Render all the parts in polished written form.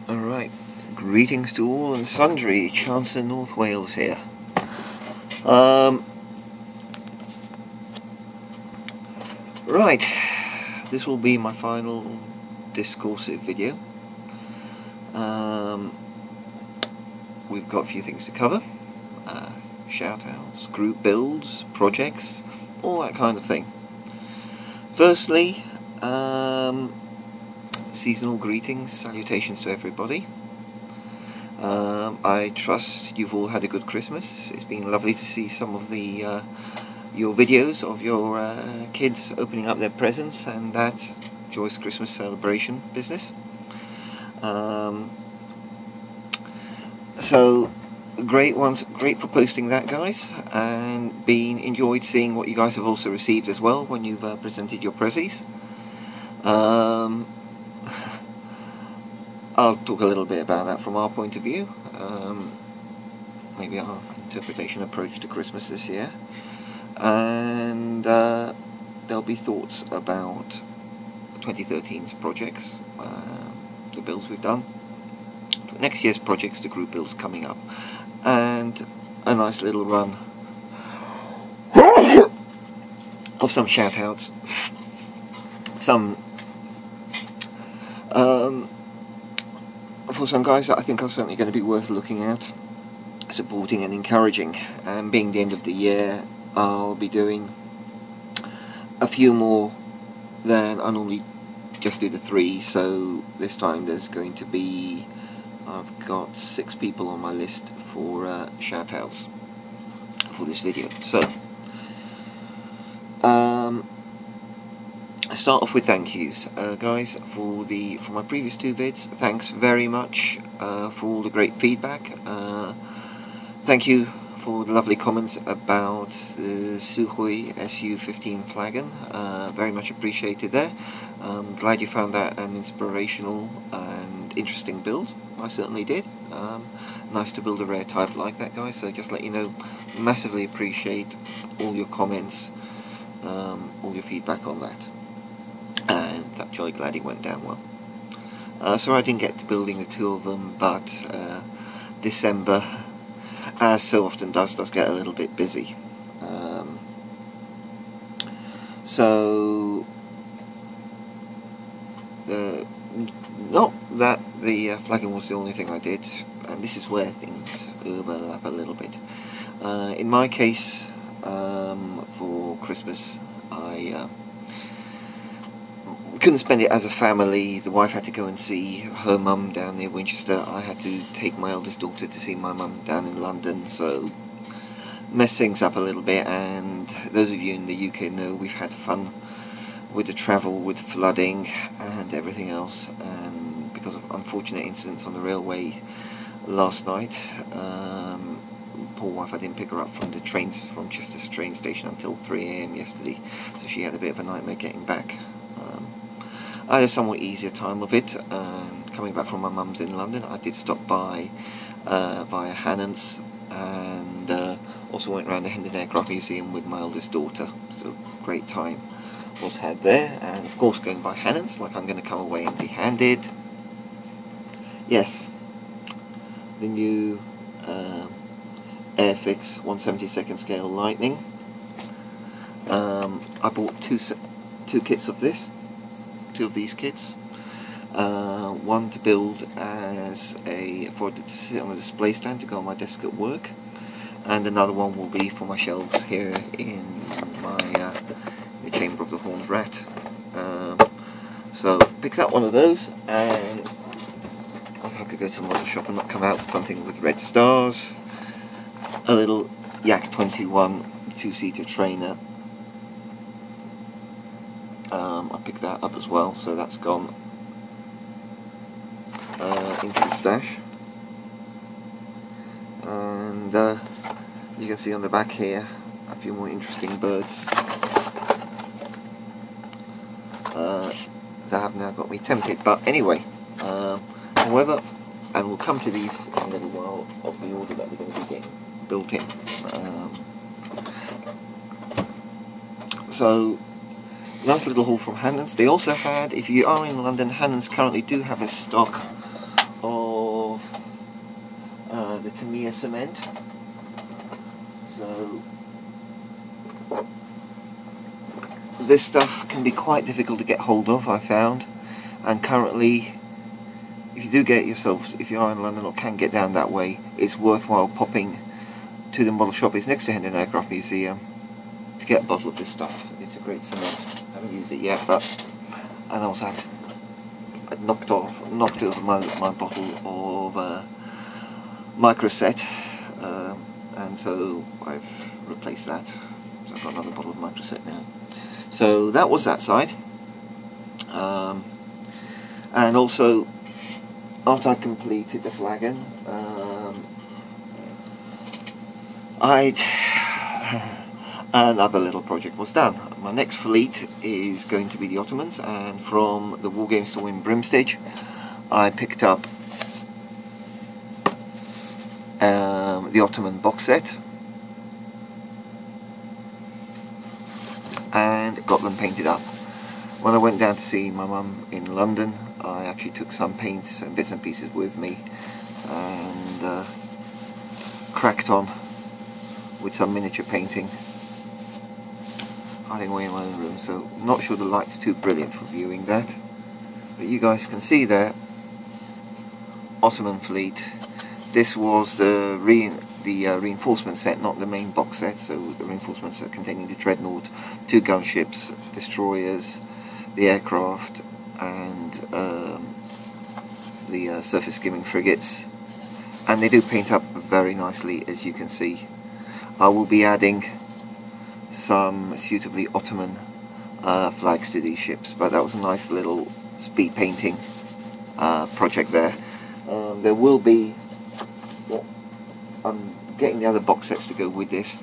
Alright, greetings to all and sundry, Chancer North Wales here. Right, this will be my final discursive video. We've got a few things to cover, shout-outs, group builds, projects, all that kind of thing. Firstly, seasonal greetings, salutations to everybody. I trust you've all had a good Christmas. It's been lovely to see some of the your videos of your kids opening up their presents and that joyous Christmas celebration business. So great for posting that, guys, and enjoyed seeing what you guys have also received as well when you've presented your prezzies. I'll talk a little bit about that from our point of view, maybe our interpretation approach to Christmas this year, and there'll be thoughts about 2013's projects, the builds we've done, next year's projects, the group builds coming up, and a nice little run of some shout-outs, for some guys that I think are certainly going to be worth looking at, supporting and encouraging. And being the end of the year, I'll be doing a few more than I normally just do the 3, so this time there's going to be, I've got 6 people on my list for shout-outs for this video. So I start off with thank yous, guys, for my previous 2 vids. Thanks very much for all the great feedback. Thank you for the lovely comments about the Sukhoi Su-15 flagon. Very much appreciated there. Glad you found that an inspirational and interesting build. I certainly did. Nice to build a rare type like that, guys. So just let you know, massively appreciate all your comments, all your feedback on that. And that jolly glad it went down well. So I didn't get to building the 2 of them, but December, as so often does get a little bit busy. So not that the flagging was the only thing I did, and this is where things overlap a little bit. In my case, for Christmas, I couldn't spend it as a family. The wife had to go and see her mum down near Winchester. I had to take my eldest daughter to see my mum down in London, so messed things up a little bit. And those of you in the UK know we've had fun with the travel, with flooding and everything else, and because of unfortunate incidents on the railway last night, poor wife, I didn't pick her up from the trains from Chester's train station until 3 AM yesterday, so she had a bit of a nightmare getting back. I had a somewhat easier time of it. Coming back from my mum's in London, I did stop by via Hannon's, and also went around the Hendon Aircraft Museum with my eldest daughter, so great time was had there. And of course, going by Hannon's, like I'm going to come away empty-handed. Yes, the new Airfix 1/72 scale Lightning. I bought two kits of this. 2 of these kits. One to build for it to sit on a display stand to go on my desk at work, and another one will be for my shelves here in my the chamber of the horned rat. So picked up one of those, and I could go to a model shop and not come out with something with red stars. A little Dec2013 2-seater trainer. I picked that up as well, so that's gone into the stash. And you can see on the back here a few more interesting birds that have now got me tempted. But anyway, however, and we'll come to these in a little while of the order that we're going to be getting built in. So nice little haul from Hannon's. They also had, if you are in London, Hannon's currently do have a stock of the Tamiya cement. So this stuff can be quite difficult to get hold of, I found, and currently, if you do get it yourselves, if you are in London or can get down that way, it's worthwhile popping to the model shop. It's next to Hendon Aircraft Museum to get a bottle of this stuff. It's a great cement. I haven't used it yet, but and I also I knocked over my bottle of Microset, and so I've replaced that. So I've got another bottle of Microset now. So that was that side, and also after I completed the flagon, another little project was done. My next fleet is going to be the Ottomans, and from the Wargame store in Brimstage I picked up the Ottoman box set and got them painted up. When I went down to see my mum in London, I actually took some paints and bits and pieces with me and cracked on with some miniature painting, hiding away in my own room, so not sure the light's too brilliant for viewing that, but you guys can see there, Ottoman fleet. This was the reinforcement set, not the main box set, so the reinforcement set containing the dreadnought, 2 gunships, destroyers, the aircraft, and the surface skimming frigates, and they do paint up very nicely, as you can see. I will be adding some suitably Ottoman flags to these ships, but that was a nice little speed painting project there. There will be, well, I'm getting the other box sets to go with this.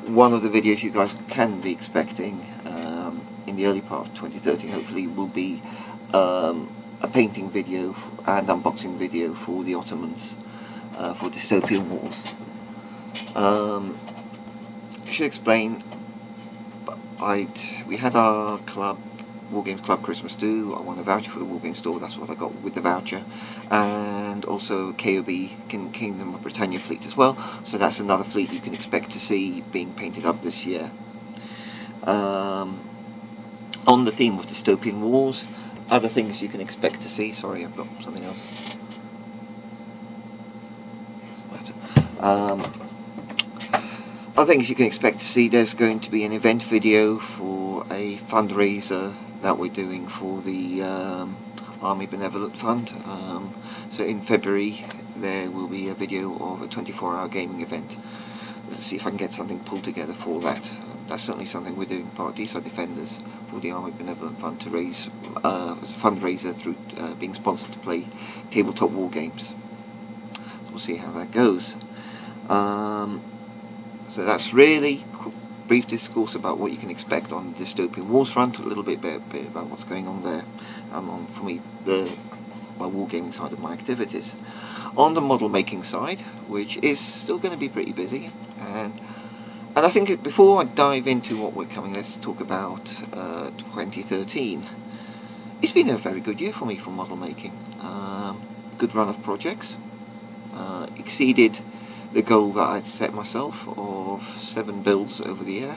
One of the videos you guys can be expecting in the early part of 2013 hopefully will be a painting video and unboxing video for the Ottomans for Dystopian Wars. I should explain, we had our club, Wargames Club Christmas do. I won a voucher for the Wargame store, that's what I got with the voucher, and also KOB, Kingdom of Britannia fleet as well, so that's another fleet you can expect to see being painted up this year. On the theme of Dystopian Wars, other things you can expect to see, sorry I've got something else. Doesn't matter. Other things you can expect to see, there's going to be an event video for a fundraiser that we're doing for the Army Benevolent Fund. So in February there will be a video of a 24-hour gaming event. Let's see if I can get something pulled together for that. That's certainly something we're doing, part of DSI Defenders, for the Army Benevolent Fund, to raise as a fundraiser through being sponsored to play tabletop war games. We'll see how that goes. So that's really brief discourse about what you can expect on the Dystopian Wars front, a little bit about what's going on there, on, for me, my wargaming side of my activities. On the model making side, which is still going to be pretty busy, and I think before I dive into what we're coming, let's talk about 2013. It's been a very good year for me for model making. Good run of projects, exceeded the goal that I'd set myself of 7 builds over the year,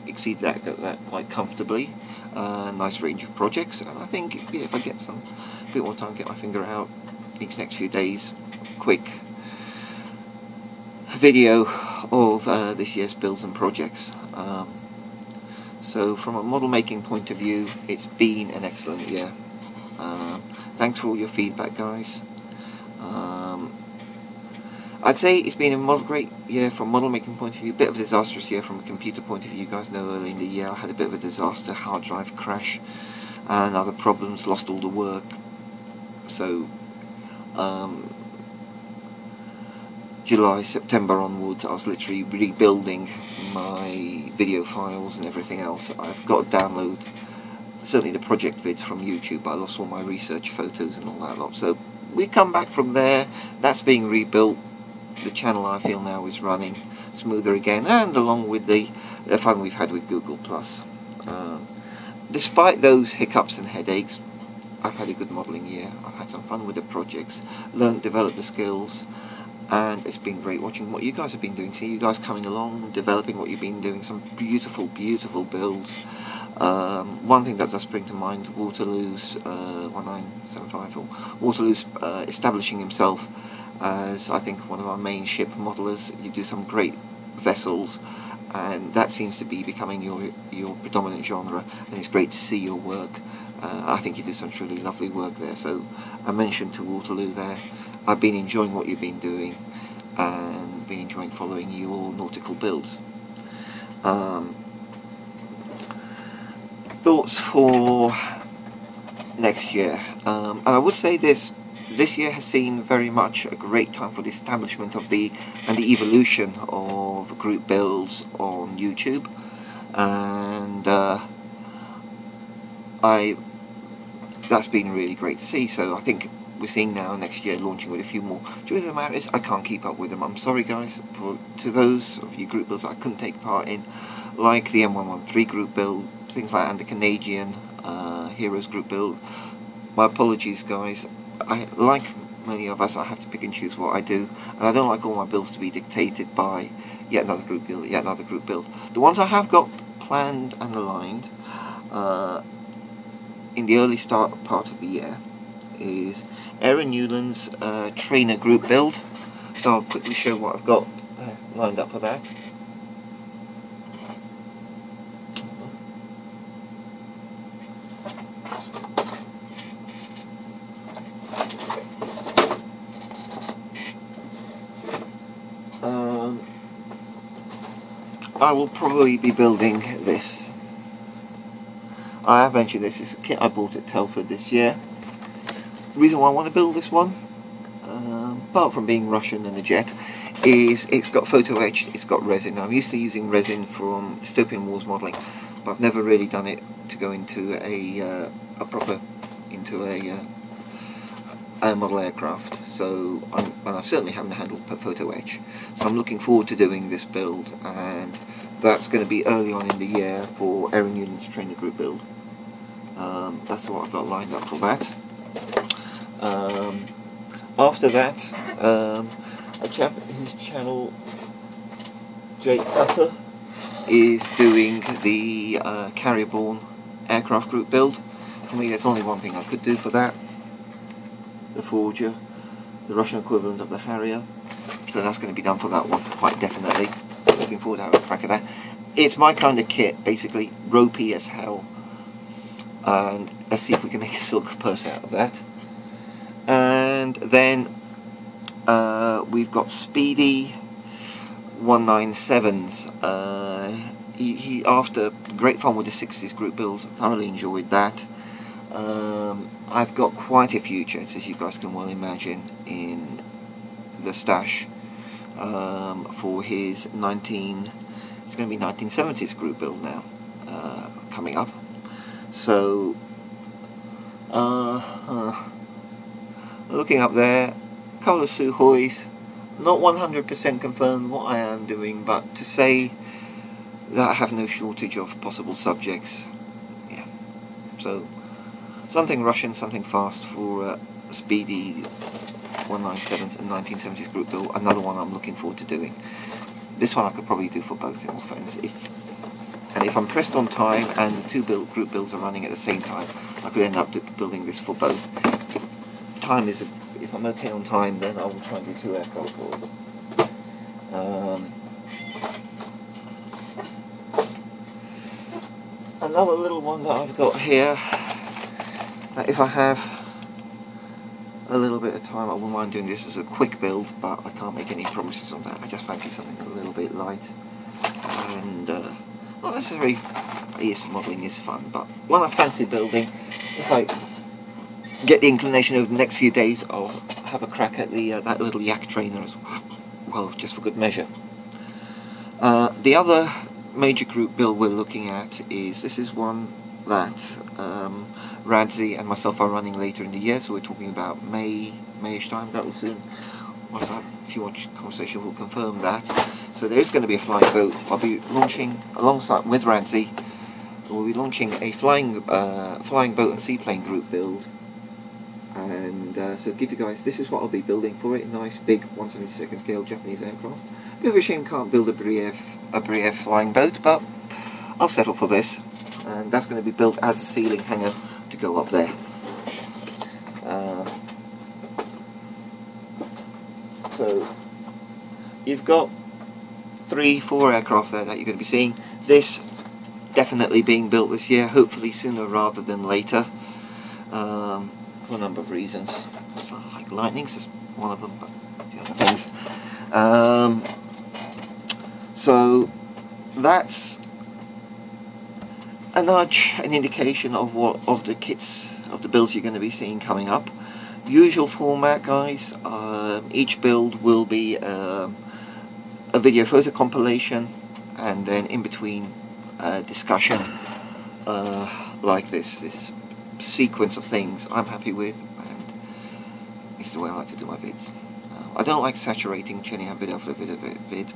exceeded that quite comfortably. Nice range of projects, and I think if I get a bit more time, get my finger out these next few days, quick video of this year's builds and projects. So from a model making point of view, it's been an excellent year. Thanks for all your feedback, guys. I'd say it's been a great year from a model making point of view, a bit of a disastrous year from a computer point of view. You guys know early in the year I had a bit of a disaster, hard drive crash and other problems, lost all the work. So July, September onwards I was literally rebuilding my video files and everything else. I've got to download certainly the project vids from YouTube, but I lost all my research photos and all that lot. So we come back from there, that's being rebuilt. The channel I feel now is running smoother again, and along with the fun we've had with Google+. Despite those hiccups and headaches, I've had a good modelling year. I've had some fun with the projects, developed the skills, and it's been great watching what you guys have been doing. See you guys coming along, developing what you've been doing, some beautiful builds. One thing that does spring to mind, Waterloo's 1975, or Waterloo's establishing himself as, I think, one of our main ship modelers. You do some great vessels, and that seems to be becoming your predominant genre, and it's great to see your work. I think you did some truly lovely work there, so I mentioned to Waterloo there, I've been enjoying what you've been doing and been enjoying following your nautical builds. Thoughts for next year, and I would say this year has seen very much a great time for the establishment of the evolution of group builds on YouTube, and that's been really great to see. So I think we're seeing now next year launching with a few more. Truth of the matter is, I can't keep up with them. I'm sorry guys, to those of you group builds I couldn't take part in, like the M113 group build, things like Under Canadian Heroes group build. My apologies guys. Like many of us, I have to pick and choose what I do, and I don't like all my builds to be dictated by yet another group build, yet another group build. The ones I have got planned and aligned in the early part of the year is Newlands trainer group build. So I'll quickly show what I've got lined up for that. I will probably be building this. I have mentioned this is a kit I bought at Telford this year. The reason why I want to build this one, apart from being Russian and a jet, is it's got photo etched, it's got resin. Now, I'm used to using resin from Dystopian Wars modelling, but I've never really done it to go into a model aircraft. So and I certainly haven't handled photo etch. So I'm looking forward to doing this build, and that's going to be early on in the year for Newlands trainer group build. That's what I've got lined up for that. After that, a chap in his channel, Jake Cutter, is doing the carrier-borne aircraft group build. For me, there's only one thing I could do for that: the Forger, the Russian equivalent of the Harrier. So that's going to be done for that one, quite definitely. Looking forward to having a crack at that. It's my kind of kit, basically ropey as hell, and let's see if we can make a silk purse out of that. And then we've got Speedy 197s. He after great fun with the 60s group build, thoroughly enjoyed that. I've got quite a few jets, as you guys can well imagine, in the stash for his it's going to be 1970s group build now, coming up. So looking up there, a couple of Suhois, not 100% confirmed what I am doing, but to say that I have no shortage of possible subjects. Yeah, so something Russian, something fast for Speedy 197s and 1970s group build. Another one I'm looking forward to doing. This one I could probably do for both, in all fairness. If I'm pressed on time and the two group builds are running at the same time, I could end up building this for both. If I'm okay on time, then I will try and do 2 aircraft for them. Another little one that I've got here, if I have a little bit of time, I wouldn't mind doing this as a quick build, but I can't make any promises on that. I just fancy something a little bit light, and not necessarily. Yes, modelling is fun, but one I fancy building, if I get the inclination over the next few days, I'll have a crack at the that little yak trainer as well, just for good measure. The other major group build we're looking at this is one that Radzi and myself are running later in the year, so we're talking about Mayish time. That will soon, once I have a few more conversation, we'll confirm that. So there is going to be a flying boat. I'll be launching alongside with Radzi. We'll be launching a flying boat and seaplane group build And so give you guys, this is what I'll be building for it. Nice big 1/72 scale Japanese aircraft. Bit of a shame can't build a Brief flying boat, but I'll settle for this. And that's going to be built as a ceiling hanger to go up there. So you've got 3-4 aircraft there that you're going to be seeing. This definitely being built this year, hopefully sooner rather than later, for a number of reasons. So, like lightning's just one of them, but the other things. So that's a nudge, an indication of the kits, of the builds you're going to be seeing coming up. Usual format, guys. Each build will be a video photo compilation, and then in between discussion like this sequence of things I'm happy with, and it's the way I like to do my vids. I don't like saturating, churning out vid after vid.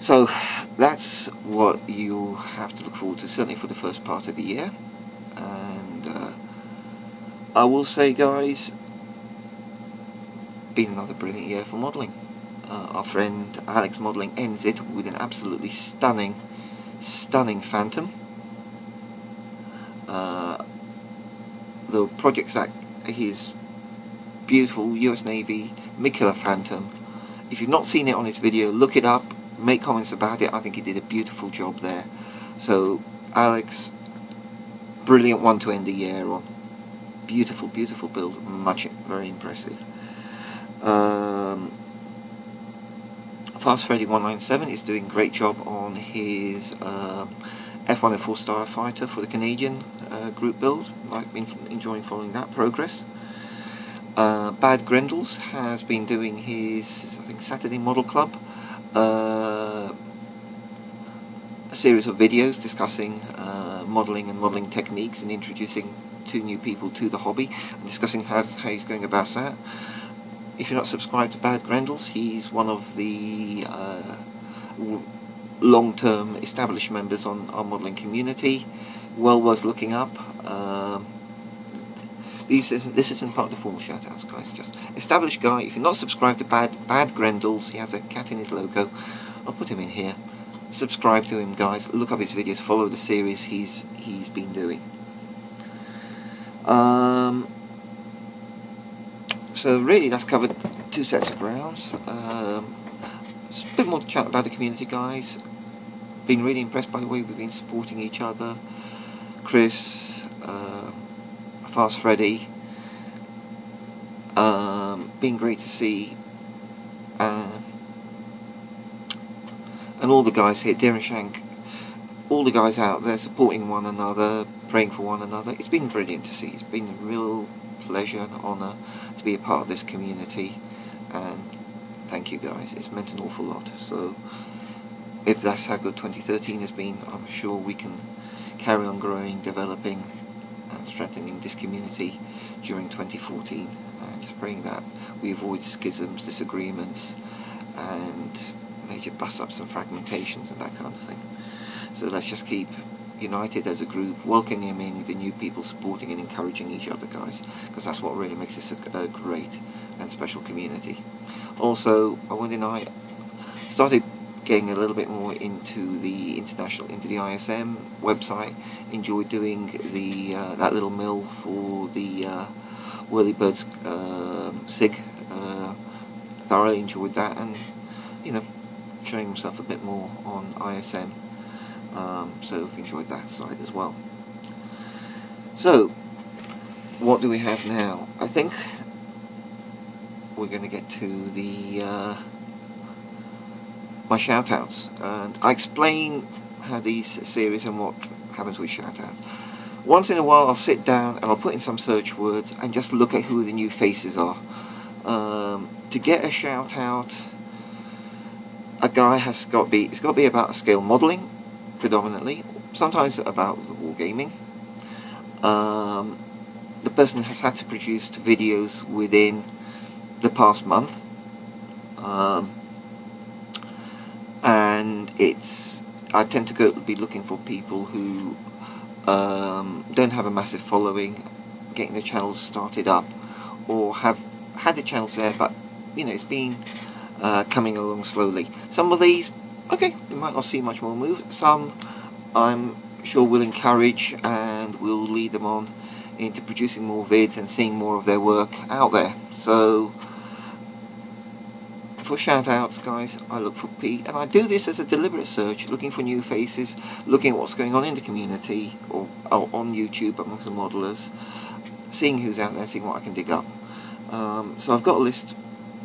So that's what you have to look forward to, certainly for the first part of the year. And I will say, guys, been another brilliant year for modelling. Our friend AlexModeling ends it with an absolutely stunning Phantom. The project's at his beautiful US Navy mid-killer Phantom. If you've not seen it on his video, look it up, make comments about it. I think he did a beautiful job there. So Alex, brilliant one to end the year on. Beautiful build, very impressive. Fast Freddy 197 is doing a great job on his F104 Starfighter for the Canadian group build. I've been enjoying following that progress. BadGrendels has been doing his, I think, Saturday Model Club, a series of videos discussing modelling and modelling techniques and introducing 2 new people to the hobby and discussing how he's going about that. If you're not subscribed to BadGrendels, he's one of the long-term established members on our modelling community. Well worth looking up. This isn't part of the formal shoutouts, guys. Just established guy. If you're not subscribed to BadGrendels, he has a cat in his logo. I'll put him in here. Subscribe to him, guys. Look up his videos. Follow the series he's been doing. So really, that's covered 2 sets of grounds. A bit more to chat about the community, guys. Been really impressed by the way we've been supporting each other. Chris, Fast Freddy. Been great to see. And all the guys here, Darren Shank, all the guys out there supporting one another, praying for one another. It's been brilliant to see. It's been a real pleasure and honour to be a part of this community, and thank you, guys. It's meant an awful lot. So if that's how good 2013 has been, I'm sure we can carry on growing, developing and strengthening this community during 2014, and just praying that we avoid schisms, disagreements and major bust-ups and fragmentations and that kind of thing. So let's just keep united as a group, welcoming the new people, supporting and encouraging each other, guys, because that's what really makes this a great and special community. Also, Wendy and I started getting a little bit more into the ISM website. Enjoyed doing the that little mill for the Whirlybirds SIG. Thoroughly enjoyed that, and showing himself a bit more on ISM. So I've enjoyed that side as well. So what do we have now? I think we're going to get to the my shout-outs, and I explain how these series and what happens with shout-outs. Once in a while I'll sit down and I'll put in some search words and just look at who the new faces are. To get a shout-out, a guy it's got to be about scale modelling predominantly, sometimes about wargaming. The person has had to produce videos within the past month, and I tend to be looking for people who don't have a massive following, getting the channels started up, or have had the channels there, but you know, it's been coming along slowly. Some of these, okay, we might not see much more move. Some I'm sure will encourage and will lead them on into producing more vids and seeing more of their work out there. So for shout outs, guys, I look for P, and I do this as a deliberate search, looking for new faces, looking at what's going on in the community or on YouTube amongst the modelers, seeing who's out there, seeing what I can dig up. So I've got a list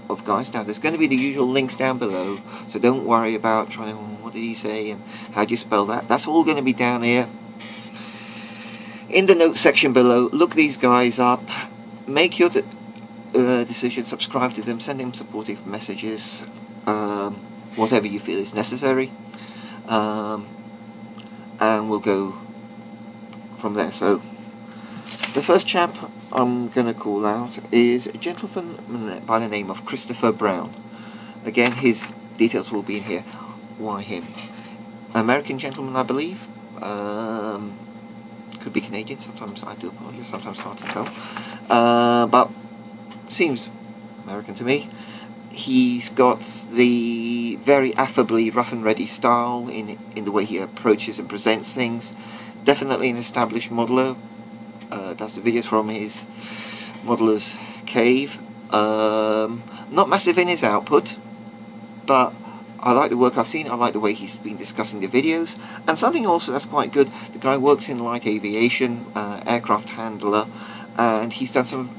of guys. Now there's going to be the usual links down below, so don't worry about trying to, what did he say and how do you spell that. That's all going to be down here in the notes section below. Look these guys up, make your decision, subscribe to them, send them supportive messages, whatever you feel is necessary, and we'll go from there. So the first chap I'm going to call out is a gentleman by the name of Christopher Brown. Again, his details will be in here. Why him? American gentleman, I believe. Could be Canadian, sometimes I do apologize, sometimes hard to tell. But seems American to me. He's got the very affably rough and ready style in the way he approaches and presents things. Definitely an established modeler. Does the videos from his modeler's cave. Not massive in his output, but I like the work I've seen. I like the way he's been discussing the videos. And something also that's quite good, the guy works in light aviation, aircraft handler, and he's done some,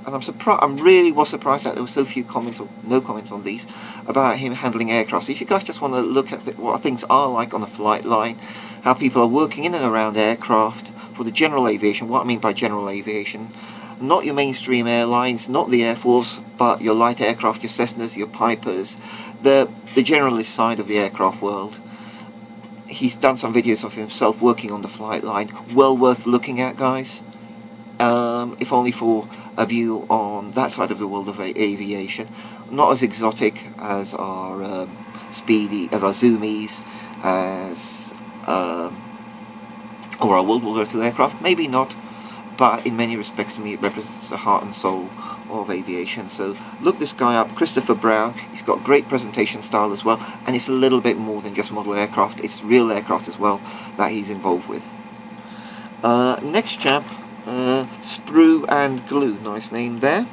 and I'm surprised, I really was surprised that there were so few comments, or no comments on these, about him handling aircraft. So if you guys just want to look at what things are like on a flight line, how people are working in and around aircraft, for the general aviation, what I mean by general aviation, not your mainstream airlines, not the Air Force, but your light aircraft, your Cessnas, your Pipers, the generalist side of the aircraft world. He's done some videos of himself working on the flight line, well worth looking at, guys, if only for a view on that side of the world of aviation. Not as exotic as our Speedy, as our Zoomies, as or our World War II aircraft, maybe not, but in many respects to me it represents the heart and soul of aviation. So look this guy up, Christopher Brown. He's got great presentation style as well, and it's a little bit more than just model aircraft, it's real aircraft as well that he's involved with. Next chap, sprueANDglue, nice name there.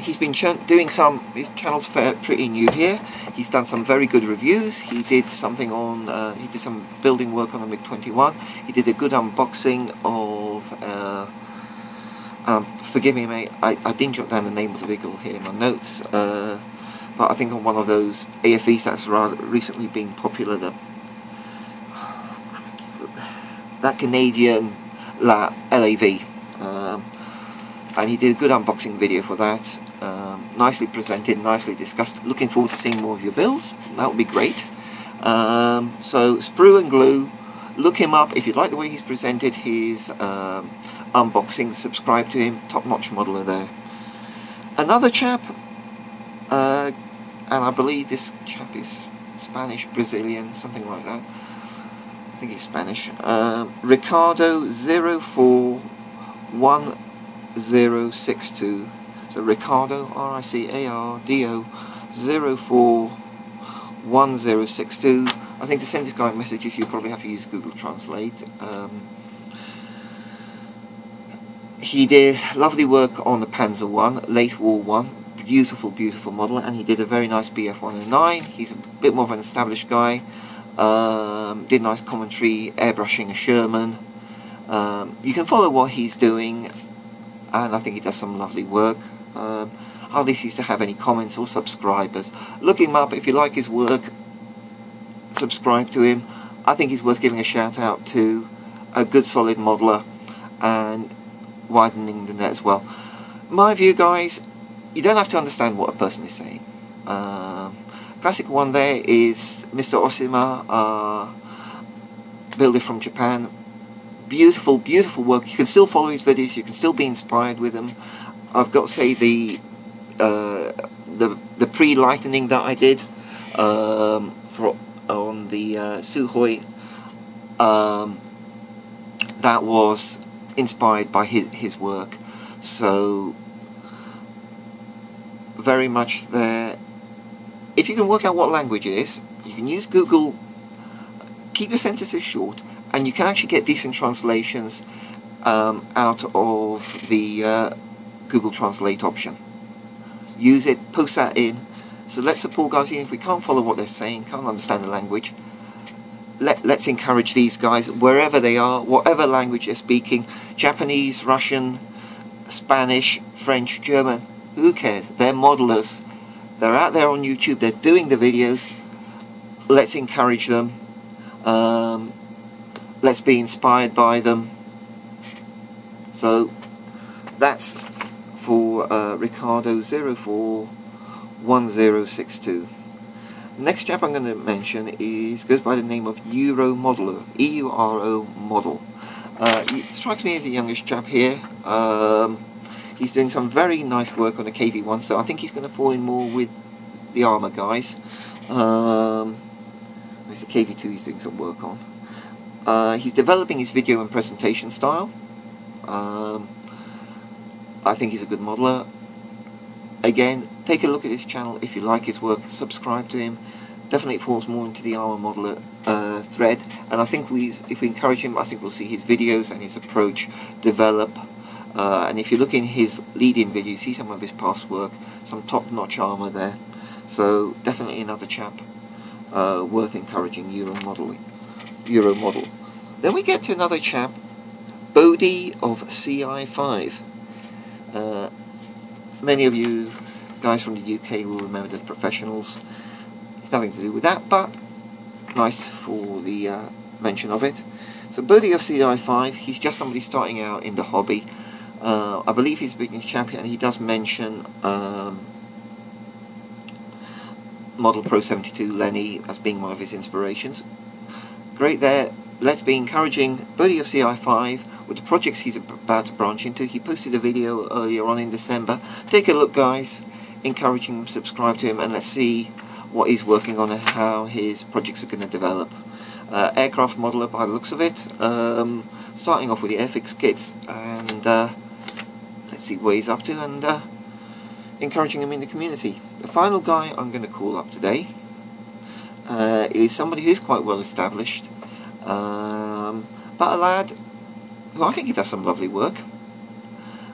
He's been doing some, his channel's pretty new here. He's done some very good reviews. He did something on, he did some building work on the MiG-21. He did a good unboxing of, forgive me mate, I didn't jot down the name of the vehicle here in my notes, but I think on one of those AFVs that's rather recently been popular, that Canadian LAV. And he did a good unboxing video for that, nicely presented, nicely discussed. Looking forward to seeing more of your builds, that would be great. So sprueANDglue, look him up if you like the way he's presented his unboxing, subscribe to him, top-notch modeler there. Another chap, and I believe this chap is Spanish, Brazilian, something like that, I think he's Spanish, Ricardo 0411062, so Ricardo, R-I-C-A-R-D-O 041062. I think to send this guy messages you probably have to use Google Translate. He did lovely work on the Panzer 1, late war one, beautiful, beautiful model, and he did a very nice BF-109. He's a bit more of an established guy. Did nice commentary, airbrushing a Sherman. You can follow what he's doing, and I think he does some lovely work. Hardly seems to have any comments or subscribers. Look him up if you like his work. Subscribe to him. I think he's worth giving a shout out to. A good solid modeler and widening the net as well. My view, guys, you don't have to understand what a person is saying. Classic one there is Mr. Osima, builder from Japan. Beautiful, beautiful work. You can still follow his videos. You can still be inspired with them. I've got to say the pre-lightening that I did on the Sukhoi, that was inspired by his work. So very much there. If you can work out what language it is, you can use Google. Keep your sentences short, and you can actually get decent translations out of the Google Translate option. Use it, post that in. So let's support guys, even if we can't follow what they're saying, can't understand the language. Let's encourage these guys wherever they are, whatever language they're speaking. Japanese, Russian, Spanish, French, German, who cares? They're modelers. They're out there on YouTube, they're doing the videos. Let's encourage them. Let's be inspired by them. So that's for Ricardo 041062. Next chap I'm going to mention goes by the name of Euro Modeler, E-U-R-O Model. He strikes me as a youngish chap here. He's doing some very nice work on the KV1, so I think he's going to fall in more with the armour guys. There's the KV2 he's doing some work on. He's developing his video and presentation style. I think he's a good modeler. Again, take a look at his channel if you like his work, subscribe to him. Definitely falls more into the armour modeler thread, and I think if we encourage him, I think we'll see his videos and his approach develop. And if you look in his lead-in video, you see some of his past work, some top-notch armour there. So definitely another chap worth encouraging, Euro Model. Then we get to another chap, Bodhi of CI5. Many of you guys from the UK will remember the Professionals. It's nothing to do with that, but nice for the mention of it. So Bodhi of CI5, he's just somebody starting out in the hobby. I believe he's a beginning champion, and he does mention Model Pro 72 Lenny as being one of his inspirations. Great there. Let's be encouraging Bodhi of CI5 with the projects he's about to branch into. He posted a video earlier on in December. Take a look guys, encouraging him, subscribe to him, and let's see what he's working on and how his projects are going to develop. Aircraft modeler by the looks of it, starting off with the Airfix kits, and let's see what he's up to, and encouraging him in the community. The final guy I'm going to call up today is somebody who's quite well established, but a lad who I think he does some lovely work,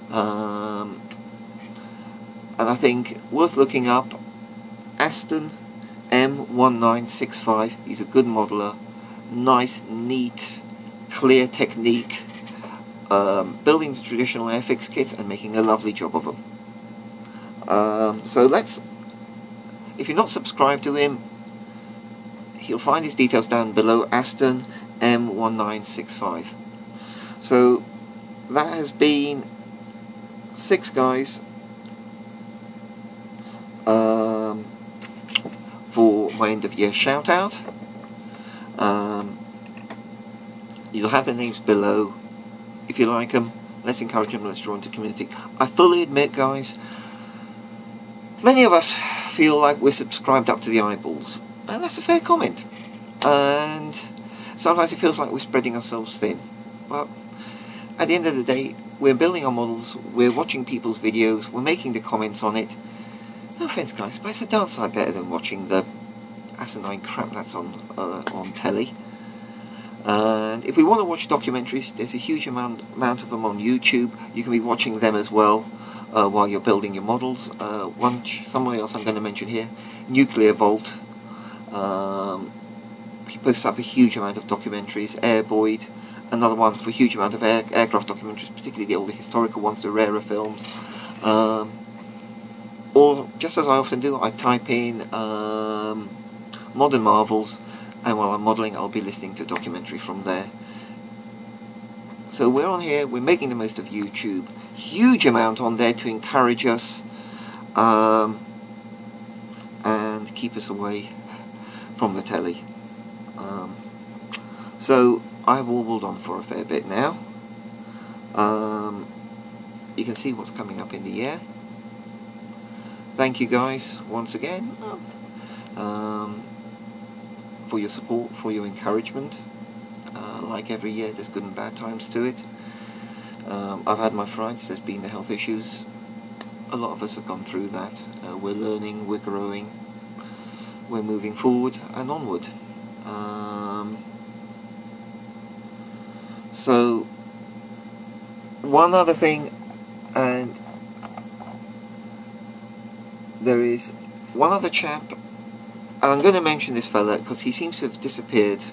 and I think worth looking up. Aston M1965. He's a good modeler, nice, neat, clear technique, building the traditional Airfix kits and making a lovely job of them. So if you're not subscribed to him, you'll find his details down below, Aston M1965. So that has been 6 guys for my end of year shout out. You'll have their names below. If you like them, let's encourage them, let's draw into community. I fully admit guys, many of us feel like we're subscribed up to the eyeballs, and that's a fair comment, and sometimes it feels like we're spreading ourselves thin, but at the end of the day, we're building our models, we're watching people's videos, we're making the comments on it. No offence guys, but it's a darn sight better than watching the asinine crap that's on telly. And if we want to watch documentaries, there's a huge amount of them on YouTube. You can be watching them as well while you're building your models. Somebody else I'm going to mention here, Nuclear Vault. He posts up a huge amount of documentaries. Airboyd, another one for a huge amount of aircraft documentaries, particularly the older historical ones, the rarer films. Or, just as I often do, I type in Modern Marvels, and while I'm modelling I'll be listening to a documentary from there. So we're on here, we're making the most of YouTube. Huge amount on there to encourage us and keep us away from the telly. So I've warbled on for a fair bit now. You can see what's coming up in the year. Thank you guys once again for your support, for your encouragement. Like every year, there's good and bad times to it. I've had my frights, there's been the health issues. A lot of us have gone through that. We're learning, we're growing, we're moving forward and onward. So, one other thing, and there is one other chap, and I'm going to mention this fella because he seems to have disappeared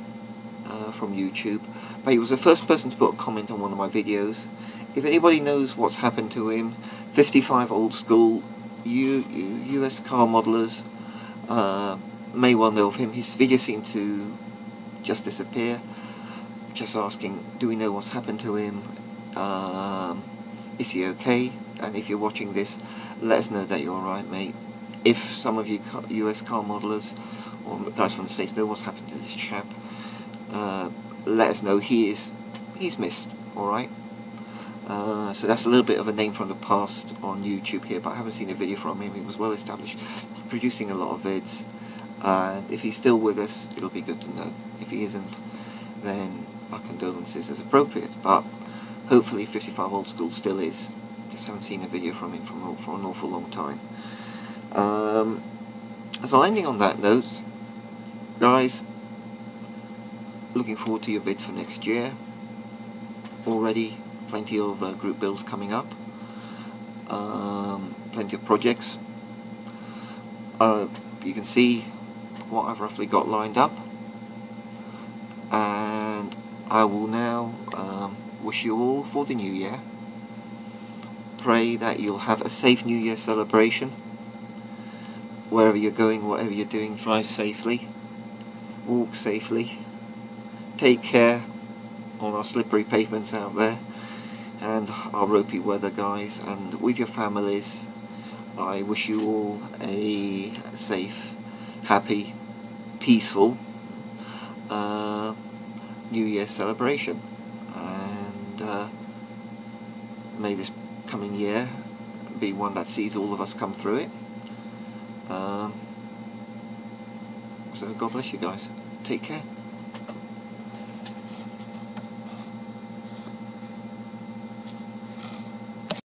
from YouTube, but he was the first person to put a comment on one of my videos. If anybody knows what's happened to him, 55 old school US car modelers may well know of him. His videos seem to just disappear. Just asking, do we know what's happened to him? Is he okay? And if you're watching this, let us know that you're alright, mate. If some of you US car modelers or guys from the States know what's happened to this chap, let us know. He's missed, alright? So that's a little bit of a name from the past on YouTube here, but I haven't seen a video from him. He was well established, producing a lot of vids, and if he's still with us, it'll be good to know. If he isn't, then our condolences as appropriate, but hopefully 55 old school still is. Just haven't seen a video from him for an awful long time. So ending on that note, guys, looking forward to your bids for next year. Already plenty of group builds coming up, plenty of projects. You can see what I've roughly got lined up, and I will now wish you all for the new year. Pray that you'll have a safe New Year celebration. Wherever you're going, whatever you're doing, drive safely, walk safely, take care on our slippery pavements out there and our ropey weather, guys, and with your families. I wish you all a safe, happy, peaceful New Year celebration, and may this coming year be one that sees all of us come through it. So God bless you guys. Take care.